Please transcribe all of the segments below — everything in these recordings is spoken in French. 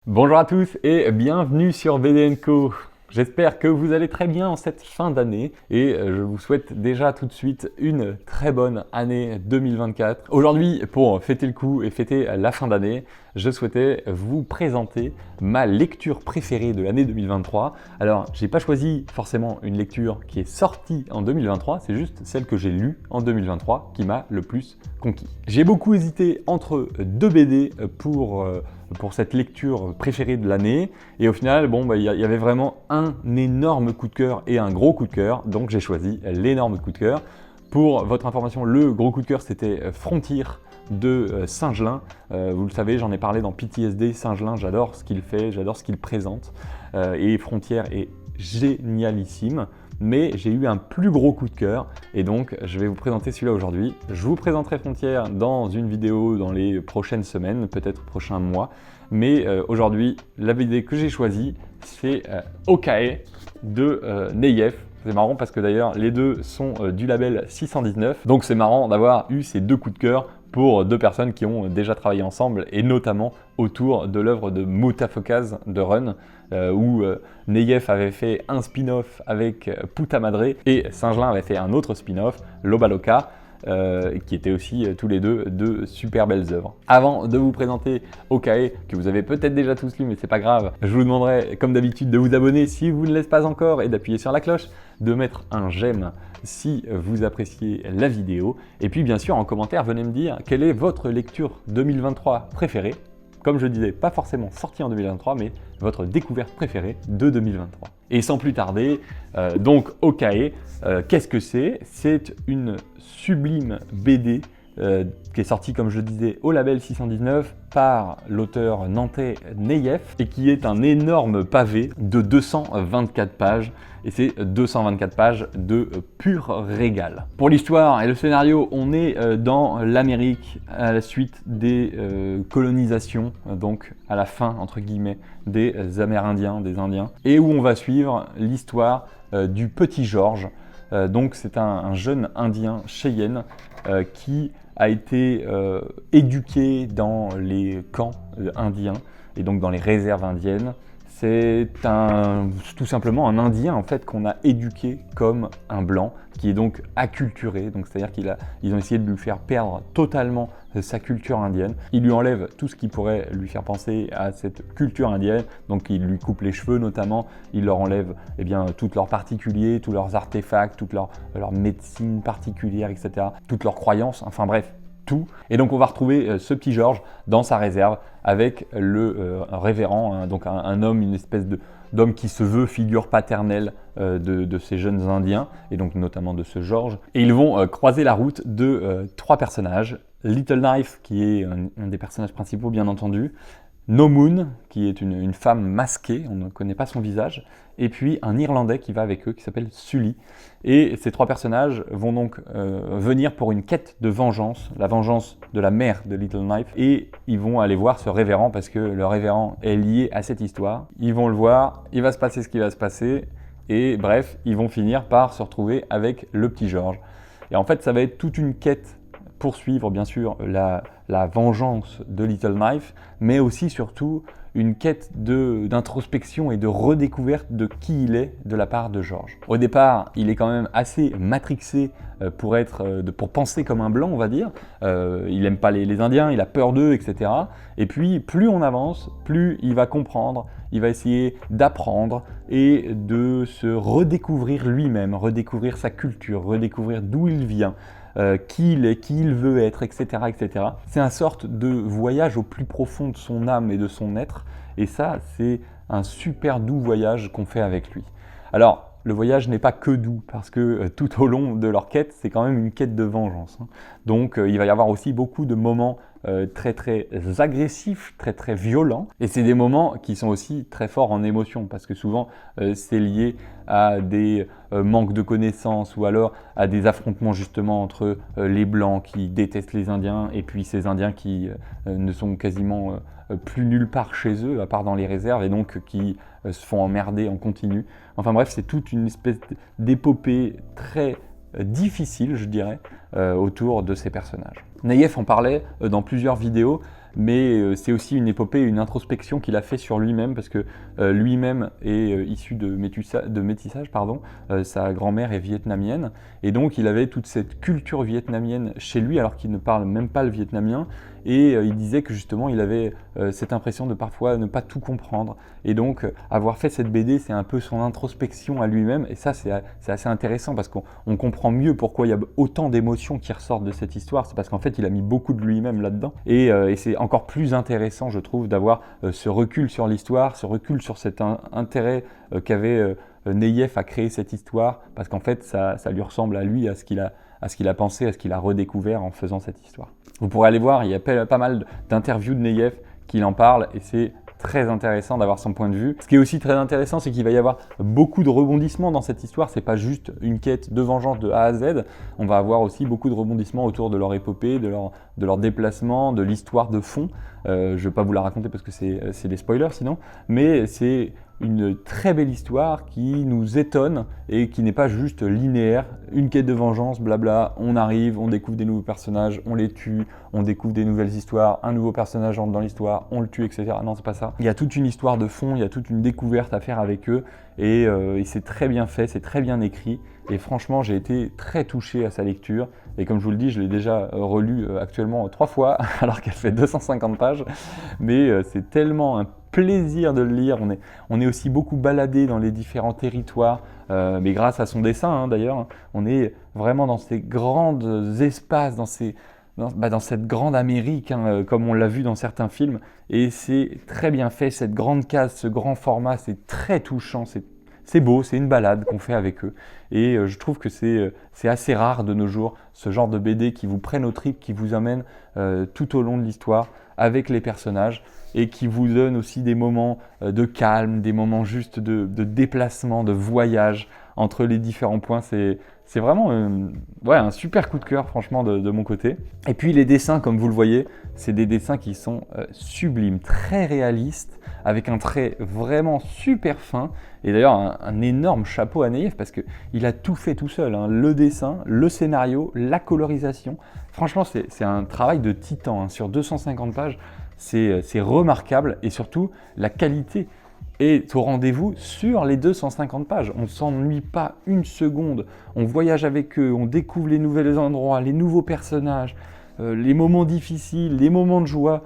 Bonjour à tous et bienvenue sur BD & Co. J'espère que vous allez très bien en cette fin d'année et je vous souhaite déjà tout de suite une très bonne année 2024. Aujourd'hui, pour fêter le coup et fêter la fin d'année, je souhaitais vous présenter ma lecture préférée de l'année 2023. Alors, j'ai pas choisi forcément une lecture qui est sortie en 2023, c'est juste celle que j'ai lue en 2023 qui m'a le plus conquis. J'ai beaucoup hésité entre deux BD pour cette lecture préférée de l'année. Et au final, il y avait vraiment un énorme coup de cœur et un gros coup de cœur. Donc j'ai choisi l'énorme coup de cœur. Pour votre information, le gros coup de cœur, c'était Frontier de Singelin. Vous le savez, j'en ai parlé dans PTSD. Singelin, j'adore ce qu'il fait, j'adore ce qu'il présente. Et Frontier est génialissime. Mais j'ai eu un plus gros coup de cœur et donc je vais vous présenter celui-là aujourd'hui. Je vous présenterai Frontier dans une vidéo dans les prochaines semaines, peut-être prochains mois. Mais aujourd'hui, la BD que j'ai choisie, c'est Okae de Neyef. C'est marrant parce que d'ailleurs, les deux sont du label 619. Donc c'est marrant d'avoir eu ces deux coups de cœur pour deux personnes qui ont déjà travaillé ensemble et notamment autour de l'œuvre de Mutafokaz de Run où Neyef avait fait un spin-off avec Puta Madre et Singelin avait fait un autre spin-off, Loba Loca, qui étaient aussi tous les deux de super belles œuvres. Avant de vous présenter Okae, que vous avez peut-être déjà tous lu mais c'est pas grave, je vous demanderai comme d'habitude de vous abonner si vous ne l'êtes pas encore et d'appuyer sur la cloche, de mettre un j'aime si vous appréciez la vidéo et puis bien sûr en commentaire venez me dire quelle est votre lecture 2023 préférée. Comme je disais, pas forcément sortie en 2023, mais votre découverte préférée de 2023. Et sans plus tarder, donc Okae, qu'est-ce que c'est? C'est une sublime BD qui est sortie, comme je disais, au label 619 par l'auteur nantais Neyef et qui est un énorme pavé de 224 pages. Et c'est 224 pages de pur régal. Pour l'histoire et le scénario, on est dans l'Amérique à la suite des colonisations, donc à la fin, entre guillemets, des Amérindiens, des Indiens, et où on va suivre l'histoire du petit George. Donc c'est un jeune Indien Cheyenne qui a été éduqué dans les camps indiens et donc dans les réserves indiennes. C'est tout simplement un Indien en fait qu'on a éduqué comme un blanc, qui est donc acculturé. Donc c'est-à-dire qu'ils ont essayé de lui faire perdre totalement sa culture indienne. Ils lui enlèvent tout ce qui pourrait lui faire penser à cette culture indienne. Donc ils lui coupent les cheveux notamment. Ils leur enlèvent tous leurs particuliers, tous leurs artefacts, toute leur médecine particulière, etc. Toutes leurs croyances. Enfin bref. Tout. Et donc on va retrouver ce petit George dans sa réserve avec le révérend, hein, donc un homme, une espèce d'homme qui se veut figure paternelle de ces jeunes Indiens, et donc notamment de ce George. Et ils vont croiser la route de trois personnages. Little Knife, qui est un des personnages principaux bien entendu, No Moon, qui est une femme masquée, on ne connaît pas son visage, et puis un Irlandais qui va avec eux, qui s'appelle Sully. Et ces trois personnages vont donc venir pour une quête de vengeance, la vengeance de la mère de Little Knife, et ils vont aller voir ce révérend, parce que le révérend est lié à cette histoire. Ils vont le voir, il va se passer ce qui va se passer, et bref, ils vont finir par se retrouver avec le petit George. Et en fait, ça va être toute une quête pour suivre bien sûr la vengeance de Little Knife, mais aussi surtout une quête d'introspection et de redécouverte de qui il est de la part de George. Au départ, il est quand même assez matrixé pour penser comme un blanc, on va dire. Il n'aime pas les Indiens, il a peur d'eux, etc. Et puis, plus on avance, plus il va comprendre, il va essayer d'apprendre et de se redécouvrir lui-même, redécouvrir sa culture, redécouvrir d'où il vient. Qui il est, qui il veut être, etc. etc. C'est une sorte de voyage au plus profond de son âme et de son être, et ça, c'est un super doux voyage qu'on fait avec lui. Alors, le voyage n'est pas que doux, parce que tout au long de leur quête, c'est quand même une quête de vengeance. Hein. Donc, il va y avoir aussi beaucoup de moments très très agressifs, très très violents, et c'est des moments qui sont aussi très forts en émotion, parce que souvent c'est lié à des manques de connaissances ou alors à des affrontements justement entre les Blancs qui détestent les Indiens et puis ces Indiens qui ne sont quasiment plus nulle part chez eux, à part dans les réserves, et donc qui se font emmerder en continu. Enfin bref, c'est toute une espèce d'épopée très difficile, je dirais, autour de ces personnages. Neyef en parlait dans plusieurs vidéos, mais c'est aussi une épopée, une introspection qu'il a fait sur lui-même, parce que lui-même est issu de métissage, pardon. Sa grand-mère est vietnamienne, et donc il avait toute cette culture vietnamienne chez lui, alors qu'il ne parle même pas le vietnamien, et il disait que justement il avait cette impression de parfois ne pas tout comprendre, et donc avoir fait cette BD, c'est un peu son introspection à lui-même, et ça c'est assez intéressant, parce qu'on comprend mieux pourquoi il y a autant d'émotions qui ressortent de cette histoire. C'est parce qu'en fait il a mis beaucoup de lui-même là-dedans, et c'est encore plus intéressant, je trouve, d'avoir ce recul sur l'histoire, ce recul sur cet intérêt qu'avait Neyef à créer cette histoire, parce qu'en fait ça lui ressemble à lui, à ce qu'il a pensé, à ce qu'il a redécouvert en faisant cette histoire. Vous pourrez aller voir, il y a pas mal d'interviews de Neyef qui en parle, et c'est très intéressant d'avoir son point de vue. Ce qui est aussi très intéressant, c'est qu'il va y avoir beaucoup de rebondissements dans cette histoire. C'est pas juste une quête de vengeance de A à Z. On va avoir aussi beaucoup de rebondissements autour de leur épopée, de leur déplacement, de l'histoire de fond. Je ne vais pas vous la raconter parce que c'est des spoilers sinon, mais c'est une très belle histoire qui nous étonne et qui n'est pas juste linéaire, une quête de vengeance, blabla, on arrive, on découvre des nouveaux personnages, on les tue, on découvre des nouvelles histoires, un nouveau personnage entre dans l'histoire, on le tue, etc. Non, c'est pas ça. Il y a toute une histoire de fond, il y a toute une découverte à faire avec eux, et c'est très bien fait, c'est très bien écrit, et franchement, j'ai été très touché à sa lecture, et comme je vous le dis, je l'ai déjà relu actuellement 3 fois, alors qu'elle fait 250 pages, mais c'est tellement un plaisir de le lire. On est aussi beaucoup baladé dans les différents territoires, mais grâce à son dessin d'ailleurs, on est vraiment dans ces grands espaces, dans cette grande Amérique, comme on l'a vu dans certains films, et c'est très bien fait, cette grande case, ce grand format, c'est très touchant, c'est beau, c'est une balade qu'on fait avec eux, et je trouve que c'est assez rare de nos jours, ce genre de BD qui vous prennent au trip, qui vous amène tout au long de l'histoire avec les personnages, et qui vous donne aussi des moments de calme, des moments juste de déplacement, de voyage entre les différents points. C'est vraiment un super coup de cœur, franchement, de mon côté. Et puis les dessins, comme vous le voyez, c'est des dessins qui sont sublimes, très réalistes, avec un trait vraiment super fin. Et d'ailleurs, un énorme chapeau à Neyef, parce qu'il a tout fait tout seul, le dessin, le scénario, la colorisation. Franchement, c'est un travail de titan, sur 250 pages. C'est remarquable, et surtout la qualité est au rendez-vous sur les 250 pages. On ne s'ennuie pas une seconde, on voyage avec eux, on découvre les nouveaux endroits, les nouveaux personnages, les moments difficiles, les moments de joie.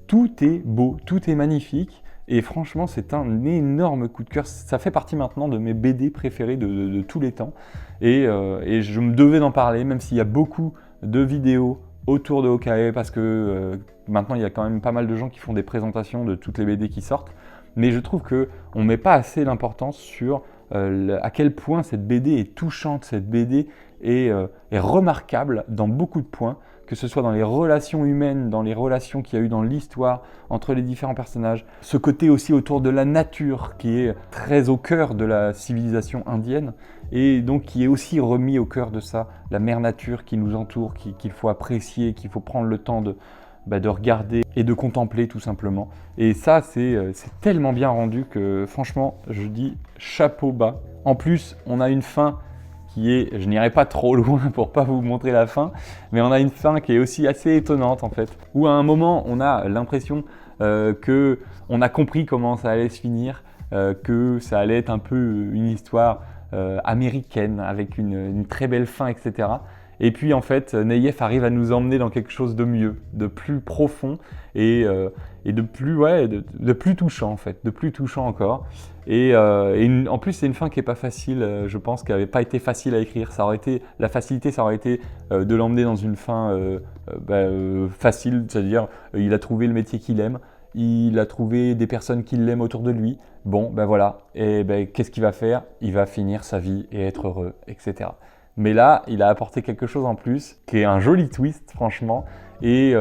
Tout est beau, tout est magnifique, et franchement c'est un énorme coup de cœur. Ça fait partie maintenant de mes BD préférés de tous les temps, et je me devais d'en parler, même s'il y a beaucoup de vidéos autour de Hawkeye, parce que maintenant il y a quand même pas mal de gens qui font des présentations de toutes les BD qui sortent, mais je trouve qu'on ne met pas assez l'importance sur à quel point cette BD est touchante, cette BD est remarquable dans beaucoup de points, que ce soit dans les relations humaines, dans les relations qu'il y a eu dans l'histoire entre les différents personnages, ce côté aussi autour de la nature qui est très au cœur de la civilisation indienne, et donc qui est aussi remis au cœur de ça, la mère nature qui nous entoure, qu'il faut apprécier, qu'il faut prendre le temps de regarder et de contempler tout simplement. Et ça, c'est tellement bien rendu que franchement, je dis chapeau bas. En plus, on a une fin qui est, je n'irai pas trop loin pour pas vous montrer la fin, mais on a une fin qui est aussi assez étonnante en fait, où à un moment, on a l'impression que on a compris comment ça allait se finir, que ça allait être un peu une histoire américaine avec une très belle fin, etc. Et puis en fait, Neyef arrive à nous emmener dans quelque chose de mieux, de plus profond, et de plus touchant en fait, de plus touchant encore. En plus, c'est une fin qui n'est pas facile, je pense qu'elle n'avait pas été facile à écrire. La facilité, ça aurait été de l'emmener dans une fin facile, c'est-à-dire il a trouvé le métier qu'il aime, il a trouvé des personnes qui l'aiment autour de lui. Bon, ben voilà, et qu'est-ce qu'il va faire? Il va finir sa vie et être heureux, etc. Mais là, il a apporté quelque chose en plus, qui est un joli twist, franchement, et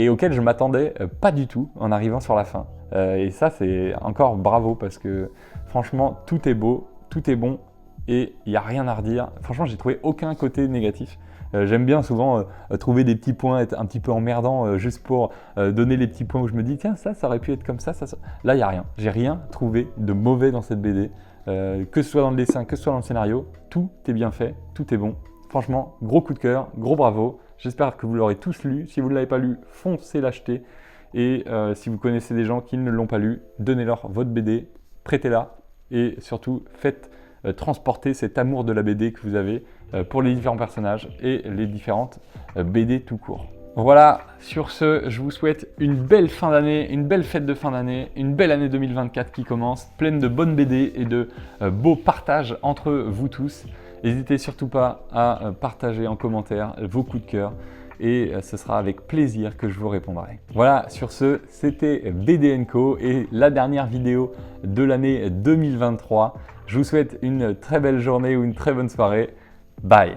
auquel je m'attendais pas du tout en arrivant sur la fin. Et ça, c'est encore bravo, parce que franchement, tout est beau, tout est bon, et il n'y a rien à redire. Franchement, j'ai trouvé aucun côté négatif. J'aime bien souvent trouver des petits points, être un petit peu emmerdant, juste pour donner les petits points où je me dis, tiens, ça aurait pu être comme ça. Là, il n'y a rien. J'ai rien trouvé de mauvais dans cette BD. Que ce soit dans le dessin, que ce soit dans le scénario, tout est bien fait, tout est bon. Franchement, gros coup de cœur, gros bravo. J'espère que vous l'aurez tous lu. Si vous ne l'avez pas lu, foncez l'acheter. Et si vous connaissez des gens qui ne l'ont pas lu, donnez-leur votre BD, prêtez-la et surtout faites transporter cet amour de la BD que vous avez pour les différents personnages et les différentes BD tout court. Voilà, sur ce, je vous souhaite une belle fin d'année, une belle fête de fin d'année, une belle année 2024 qui commence, pleine de bonnes BD et de beaux partages entre vous tous. N'hésitez surtout pas à partager en commentaire vos coups de cœur et ce sera avec plaisir que je vous répondrai. Voilà, sur ce, c'était BD & Co et la dernière vidéo de l'année 2023. Je vous souhaite une très belle journée ou une très bonne soirée. Bye!